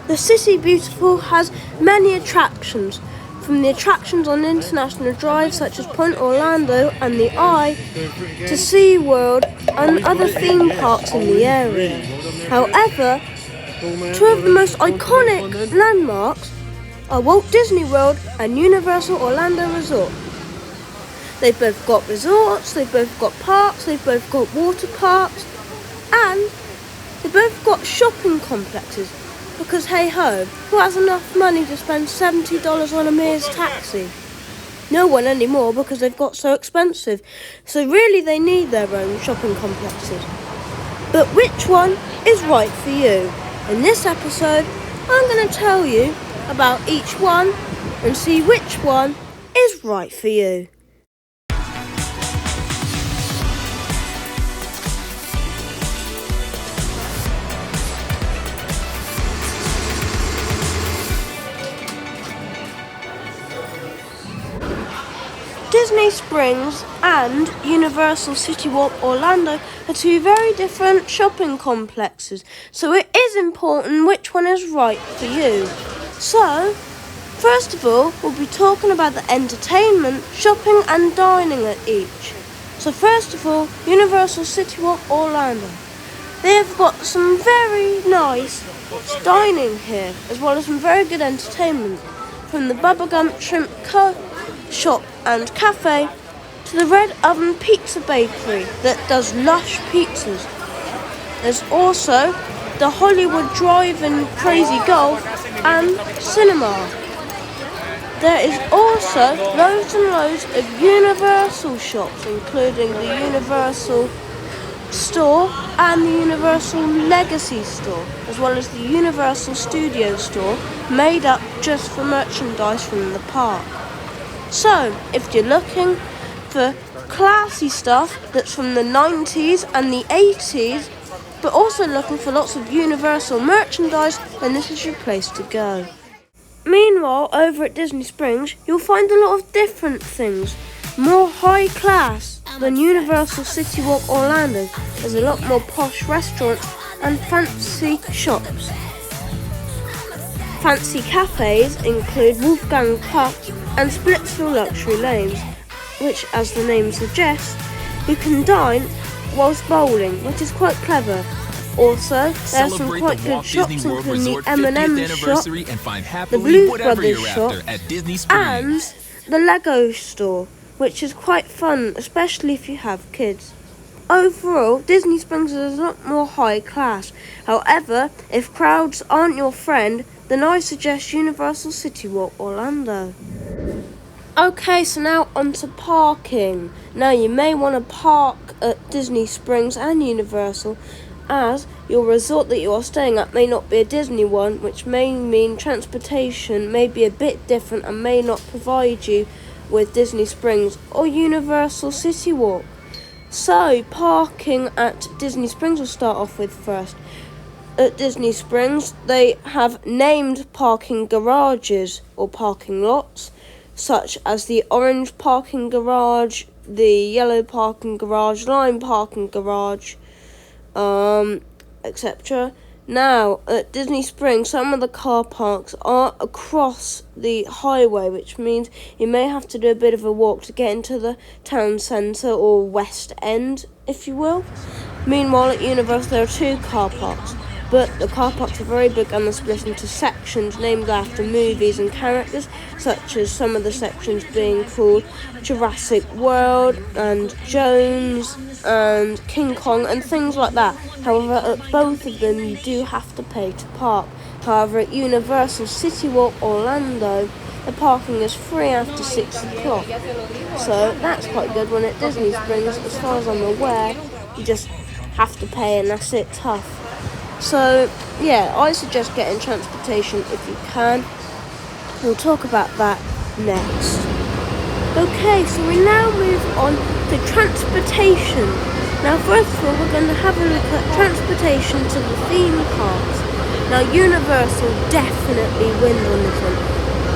The City Beautiful has many attractions, from the attractions on International Drive such as Point Orlando and the Eye, to SeaWorld and other theme parks in the area. However, two of the most iconic landmarks are Walt Disney World and Universal Orlando Resort. They've both got resorts, they've both got parks, they've both got water parks, and they've both got shopping complexes. Because hey ho, who has enough money to spend $70 on a Mears taxi? No one anymore because they've got so expensive. So really they need their own shopping complexes. But which one is right for you? In this episode, I'm going to tell you about each one and see which one is right for you. Disney Springs and Universal CityWalk Orlando are two very different shopping complexes, so it is important which one is right for you. So, first of all, we'll be talking about the entertainment, shopping and dining at each. So first of all, Universal CityWalk Orlando. They have got some very nice dining here, as well as some very good entertainment, from the Bubblegum Shrimp Shop and Cafe to the Red Oven Pizza Bakery that does lush pizzas. There's also the Hollywood Drive-In Crazy Golf and Cinema. There is also loads and loads of Universal shops, including the Universal Store and the Universal Legacy Store, as well as the Universal Studio Store, made up just for merchandise from the park. So, if you're looking for classy stuff that's from the 90s and the 80s, but also looking for lots of Universal merchandise, then this is your place to go. Meanwhile, over at Disney Springs, you'll find a lot of different things, more high class than Universal CityWalk Orlando. There's a lot more posh restaurants and fancy shops. Fancy cafes include Wolfgang Puff and Splitsville Luxury Lanes, which, as the name suggests, you can dine whilst bowling, which is quite clever. Also, there are some quite good shops, including the M&M shop, the Blues Brothers shop, and the Lego store, which is quite fun, especially if you have kids. Overall, Disney Springs is a lot more high class. However, if crowds aren't your friend, then I suggest Universal CityWalk Orlando. Okay, so now onto parking. Now you may want to park at Disney Springs and Universal, as your resort that you are staying at may not be a Disney one, which may mean transportation may be a bit different and may not provide you with Disney Springs or Universal CityWalk. So, parking at Disney Springs will start off with first. At Disney Springs, they have named parking garages or parking lots, such as the orange parking garage, the yellow parking garage, lime parking garage, etc. Now, at Disney Springs, some of the car parks are across the highway, which means you may have to do a bit of a walk to get into the town centre or West End, if you will. Meanwhile, at Universal, there are two car parks, but the car parks are very big and they're split into sections named after movies and characters, such as some of the sections being called Jurassic World and Jones and King Kong and things like that. However, at both of them you do have to pay to park. However, at Universal CityWalk Orlando, the parking is free after 6 o'clock. So that's quite good. When at Disney Springs, as far as I'm aware, you just have to pay and that's it, tough. So, yeah, I suggest getting transportation if you can. We'll talk about that next. Okay, so we now move on to transportation. Now, first of all, we're going to have a look at transportation to the theme parks. Now, Universal definitely wins on this one,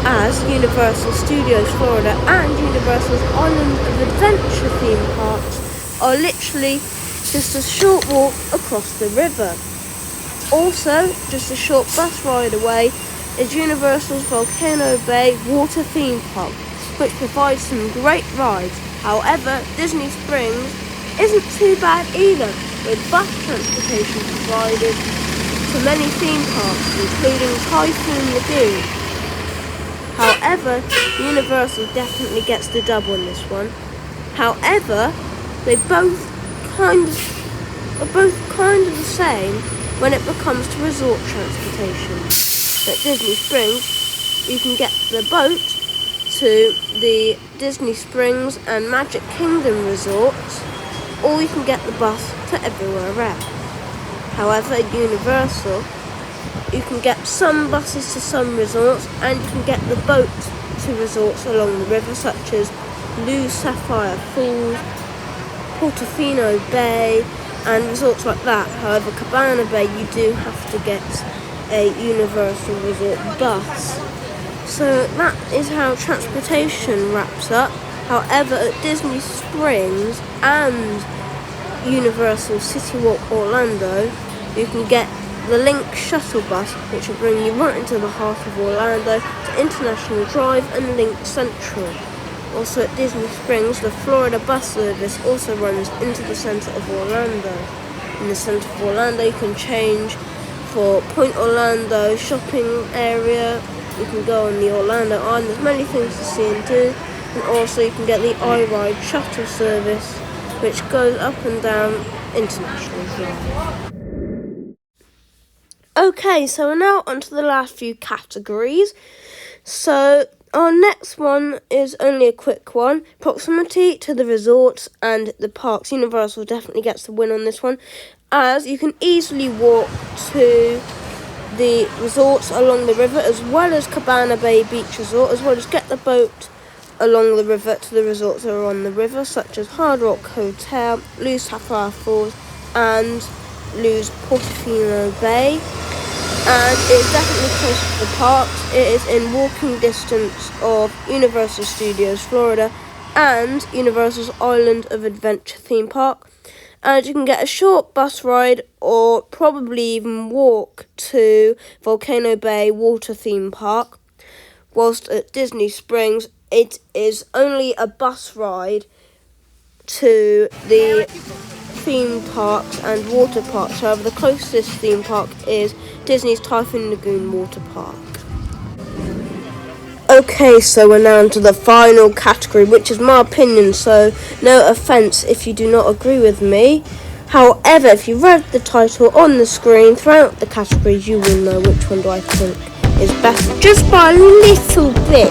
as Universal Studios Florida and Universal's Island of Adventure theme parks are literally just a short walk across the river. Also, just a short bus ride away is Universal's Volcano Bay Water Theme Park, which provides some great rides. However, Disney Springs isn't too bad either, with bus transportation provided to many theme parks, including Typhoon Lagoon. However, Universal definitely gets the dub on this one. However, they are both kind of the same when it comes to resort transportation. At Disney Springs, you can get the boat to the Disney Springs and Magic Kingdom resorts, or you can get the bus to everywhere else. However, at Universal, you can get some buses to some resorts, and you can get the boat to resorts along the river, such as Blue Sapphire Falls, Portofino Bay, and resorts like that. However, Cabana Bay, you do have to get a Universal Resort bus. So that is how transportation wraps up. However, at Disney Springs and Universal CityWalk Orlando, you can get the Link shuttle bus, which will bring you right into the heart of Orlando to International Drive and Link Central. Also at Disney Springs, the Florida bus service also runs into the centre of Orlando. In the centre of Orlando, you can change for Point Orlando shopping area. You can go on the Orlando Island. There's many things to see and do. And also you can get the iRide shuttle service, which goes up and down International Drive. Okay, so we're now onto the last few categories. So our next one is only a quick one. Proximity to the resorts and the parks. Universal definitely gets the win on this one, as you can easily walk to the resorts along the river, as well as Cabana Bay Beach Resort, as well as get the boat along the river to the resorts that are on the river, such as Hard Rock Hotel, Luz Sapphire Falls, and Luz Portofino Bay. And it's definitely close to the parks. It is in walking distance of Universal Studios Florida and Universal's Island of Adventure theme park. And you can get a short bus ride or probably even walk to Volcano Bay Water Theme Park. Whilst at Disney Springs, it is only a bus ride to the theme parks and water parks. However, the closest theme park is Disney's Typhoon Lagoon Water Park. Okay, so we're now into the final category, which is my opinion, so no offence if you do not agree with me. However, if you read the title on the screen throughout the categories, you will know which one do I think is better. Just by a little bit.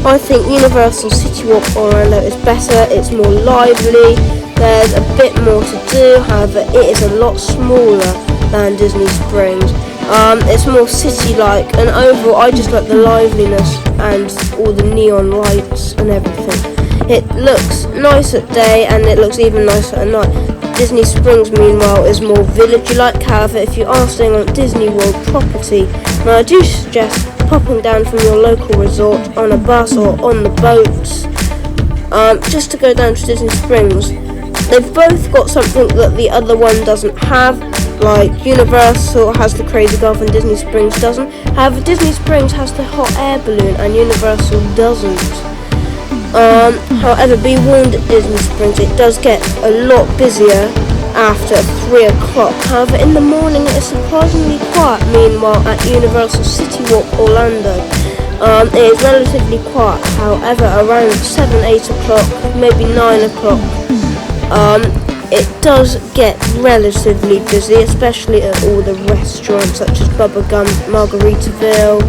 I think Universal CityWalk Orlando is better, it's more lively, there's a bit more to do. However, it is a lot smaller than Disney Springs. It's more city-like, and overall I just like the liveliness and all the neon lights and everything. It looks nice at day and it looks even nicer at night. Disney Springs, meanwhile, is more village-like. However, if you are staying on Disney World property, then I do suggest popping down from your local resort on a bus or on the boats, just to go down to Disney Springs. They've both got something that the other one doesn't have. Like Universal has the Crazy Golf and Disney Springs doesn't. However, Disney Springs has the hot air balloon and Universal doesn't. However, be warned at Disney Springs, it does get a lot busier after 3 o'clock. However, in the morning it is surprisingly quiet. Meanwhile, at Universal CityWalk Orlando, it is relatively quiet. However, around 7, 8 o'clock, maybe 9 o'clock, it does get relatively busy, especially at all the restaurants such as Bubblegum, Margaritaville,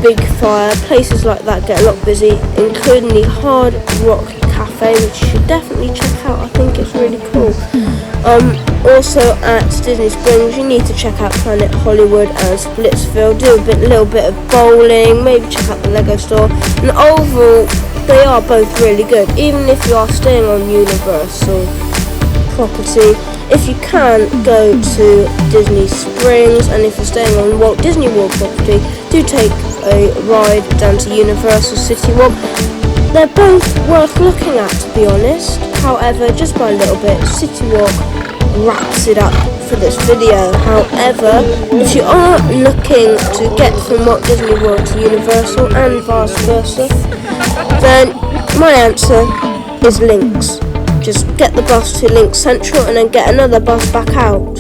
Big Fire, places like that get a lot busy, including the Hard Rock Cafe, which you should definitely check out. I think it's really cool. Also at Disney Springs, you need to check out Planet Hollywood and Splitsville, do a little bit of bowling, maybe check out the Lego store, and overall they are both really good, even if you are staying on Universal property. If you can, go to Disney Springs, and if you're staying on Walt Disney World property, do take a ride down to Universal CityWalk. They're both worth looking at, to be honest. However, just by a little bit, CityWalk wraps it up for this video. However, if you are looking to get from Walt Disney World to Universal and vice versa, then my answer is Links. Just get the bus to Links Central and then get another bus back out.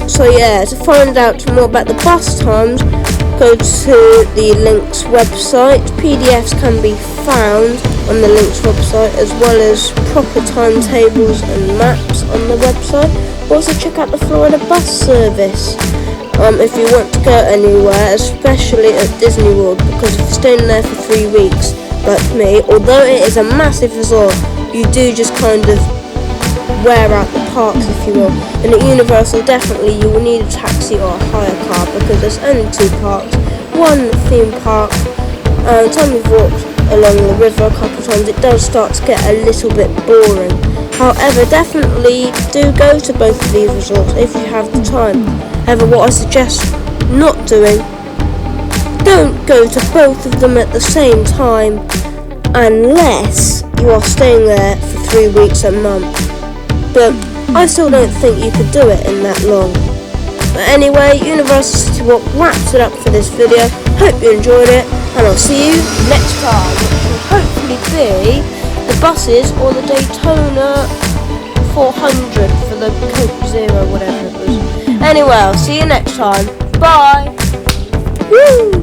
So yeah, to find out more about the bus times, go to the Links website. PDFs can be found on the Links website, as well as proper timetables and maps on the website. Also check out the Florida bus service if you want to go anywhere, especially at Disney World, because if you're staying there for 3 weeks like me, although it is a massive resort, you do just kind of wear out the parks, if you will. And at Universal, definitely you will need a taxi or a hire car, because there's only 2 parks, one theme park. Time we've walked along the river a couple of times, it does start to get a little bit boring. However, definitely do go to both of these resorts if you have the time. However, what I suggest not doing, don't go to both of them at the same time unless you are staying there for 3 weeks a month. But I still don't think you could do it in that long. But anyway, Universal CityWalk wraps it up for this video. Hope you enjoyed it, and I'll see you next time, which will hopefully be the buses or the Daytona 400 for the Coke Zero, whatever it was. Anyway, I'll see you next time. Bye! Woo!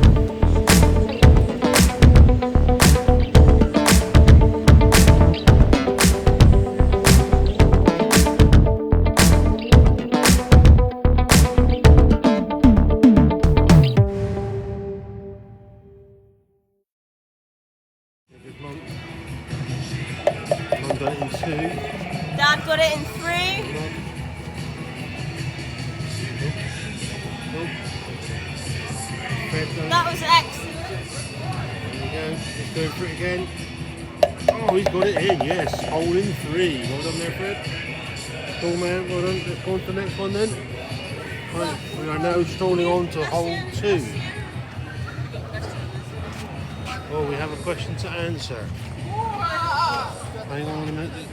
Mum got it in 2. Dad got it in 3. That was excellent. There you go. Let's go for it again. Oh, he's got it in, yes. Hole in 3. Well done there, Fred. Cool, man. Well done. Let's go on to the next one then. Right, we are now strolling on to hole 2. Oh, we have a question to answer. Hang on a minute.